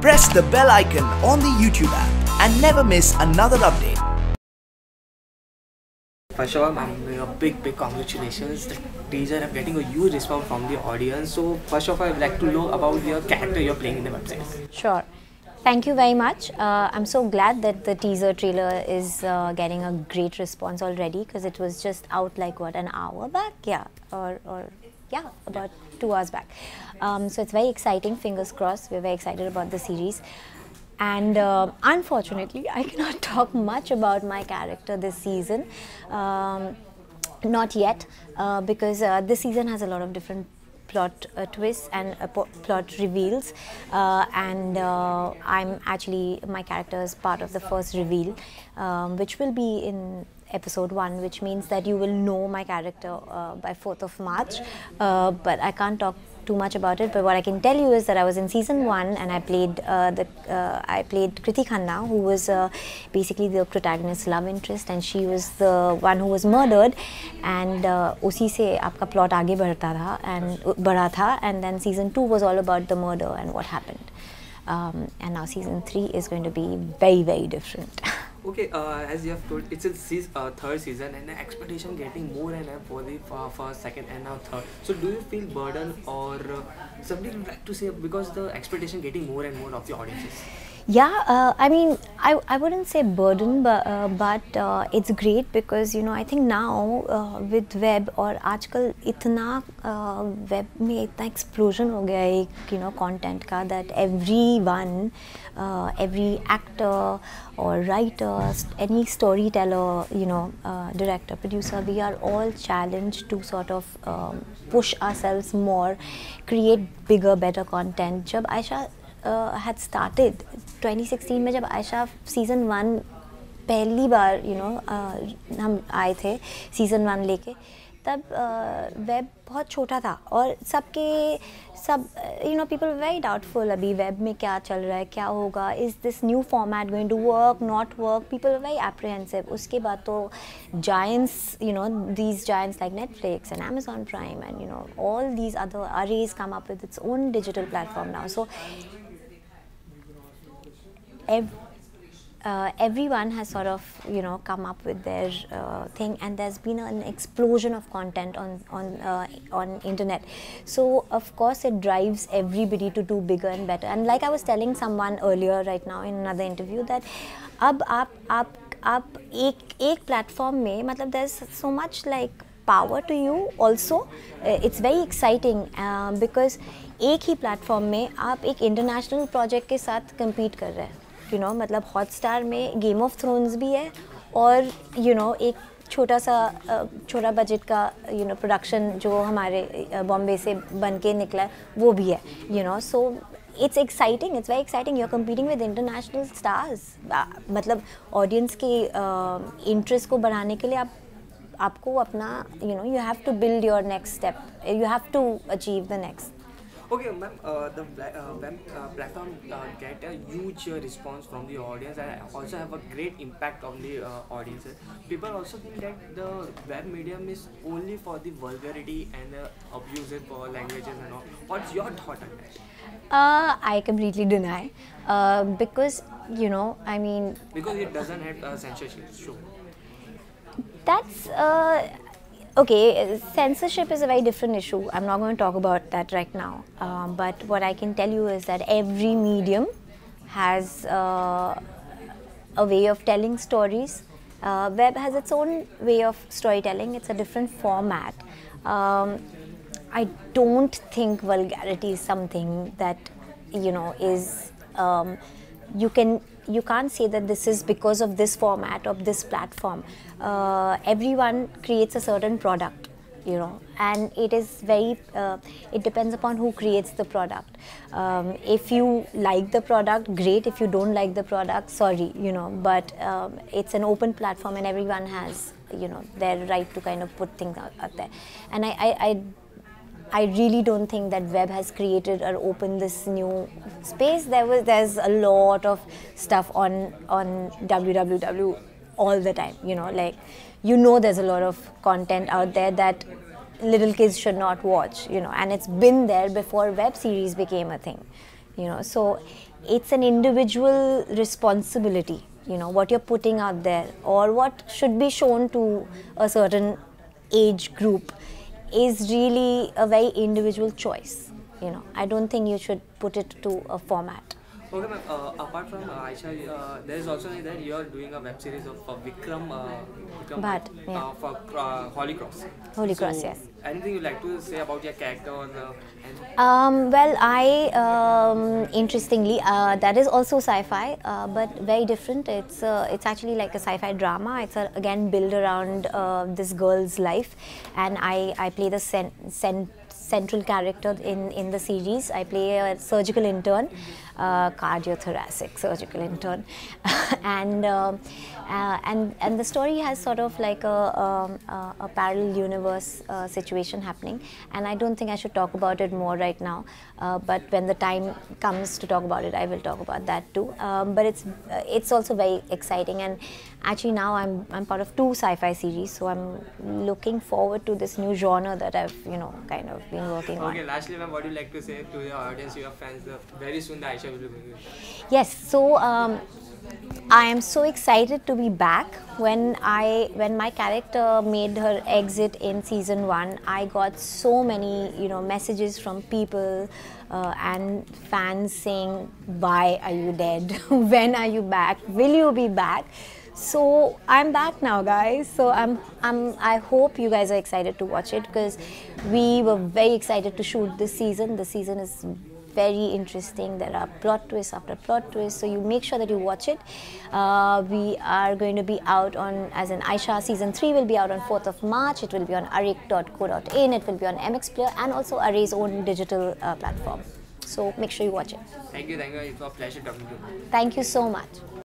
Press the bell icon on the YouTube app and never miss another update. First of all, big congratulations. The teaser are getting a huge response from the audience. So first of all, I would like to know about your character you're playing in the web series. Sure. Thank you very much. I'm so glad that the teaser trailer is getting a great response already, because it was just out like what, an hour back? Yeah, or yeah, about 2 hours back. So it's very exciting, fingers crossed. We're very excited about the series. And unfortunately, I cannot talk much about my character this season. Not yet, because this season has a lot of different plot twists and plot reveals, and my character is part of the first reveal, which will be in episode 1, which means that you will know my character by 4th of March, but I can't talk too much about it. But what I can tell you is that I was in season 1 and I played Kriti Khanna, who was basically the protagonist's love interest, and she was the one who was murdered, and उसी से आपका plot आगे बढ़ा था, and then season 2 was all about the murder and what happened, and now season 3 is going to be very different. Okay, as you have told, it's a third season and the expectation getting more and more for the first, second and now third. So do you feel burden or something you'd like to say, because the expectation getting more and more of the audiences? Yeah, I mean, I wouldn't say burden, but it's great, because I think now with web, और आजकल इतना web में इतना explosion हो गया है content का, that everyone, every actor or writer, any storyteller, director, producer, we are all challenged to sort of push ourselves more, create bigger, better content. जब आयशा had started 2016 में, जब आयशा season 1 पहली बार हम आए थे season 1 लेके, तब वेब बहुत छोटा था और सब people were very doubtful, अभी वेब में क्या चल रहा है, क्या होगा, is this new format going to work, not work, people were very apprehensive. उसके बाद तो giants, these giants like Netflix and Amazon Prime and all these other arrays come up with its own digital platform now. So everyone has sort of come up with their thing, and there's been an explosion of content on internet. So of course it drives everybody to do bigger and better. And like I was telling someone earlier right now in another interview, that अब आप एक platform में, मतलब there's so much like power to you also. It's very exciting because एक ही platform में आप एक international project के साथ compete कर रहे हैं. मतलब हॉटस्टार में गेम ऑफ थ्रोन्स भी है, और एक छोटा बजट का प्रोडक्शन जो हमारे बॉम्बे से बन के निकला है वो भी है. So it's exciting, it's very exciting. You are competing with international stars. मतलब ऑडियंस के इंटरेस्ट को बढ़ाने के लिए आपको अपना you have to build your next step, you have to achieve the next. Okay, ma'am, the web platform get a huge response from the audience and also have a great impact on the audiences. People also think that the web medium is only for the vulgarity and abusive for languages and all. What's your thought on that? I completely deny, because I mean, because it doesn't have censorship. Sure. That's okay, censorship is a very different issue. I'm not going to talk about that right now. But what I can tell you is that every medium has a way of telling stories. Web has its own way of storytelling. It's a different format. I don't think vulgarity is something that is you can't say that this is because of this format of this platform. Everyone creates a certain product, and it is very it depends upon who creates the product. If you like the product, great. If you don't like the product, sorry, but it's an open platform and everyone has their right to kind of put things out there. And I really don't think that web has created or opened this new space. There's a lot of stuff on www all the time, there's a lot of content out there that little kids should not watch, and it's been there before web series became a thing. you know. So it's an individual responsibility, you know, what you're putting out there or what should be shown to a certain age group is really a very individual choice, you know. I don't think you should put it to a format. Okay, ma'am. Apart from Aisha, there is also that you are doing a web series of Vikram Bhatt, yeah. For Holy Cross. Holy Cross, yes. Anything you'd like to say about your character? Well, interestingly, that is also sci-fi, but very different. It's actually like a sci-fi drama. It's again built around this girl's life, and I play the central character in the series. I play a surgical intern, cardiothoracic surgical intern, and the story has sort of like a parallel universe situation happening, and I don't think I should talk about it more right now, but when the time comes to talk about it, I will talk about that too. But it's also very exciting, and actually now I'm part of 2 sci-fi series, so I'm looking forward to this new genre that I've kind of been working on. Okay, lastly, ma'am, what do you like to say to your audience, your fans? Very soon the Aisha will be going. Yes, so I am so excited to be back. When my character made her exit in season 1, I got so many messages from people and fans saying, "Why are you dead? When are you back? Will you be back?" So I'm back now, guys. So I hope you guys are excited to watch it, because we were very excited to shoot this season. The season is very interesting. There are plot twists after plot twists, so you make sure that you watch it. We are going to be out on, as in Aisha season 3 will be out on 4th of March. It will be on arrik.co.in, it will be on MX Player and also Array's own digital platform. So make sure you watch it. Thank you, it was a pleasure talking to you. Thank you so much.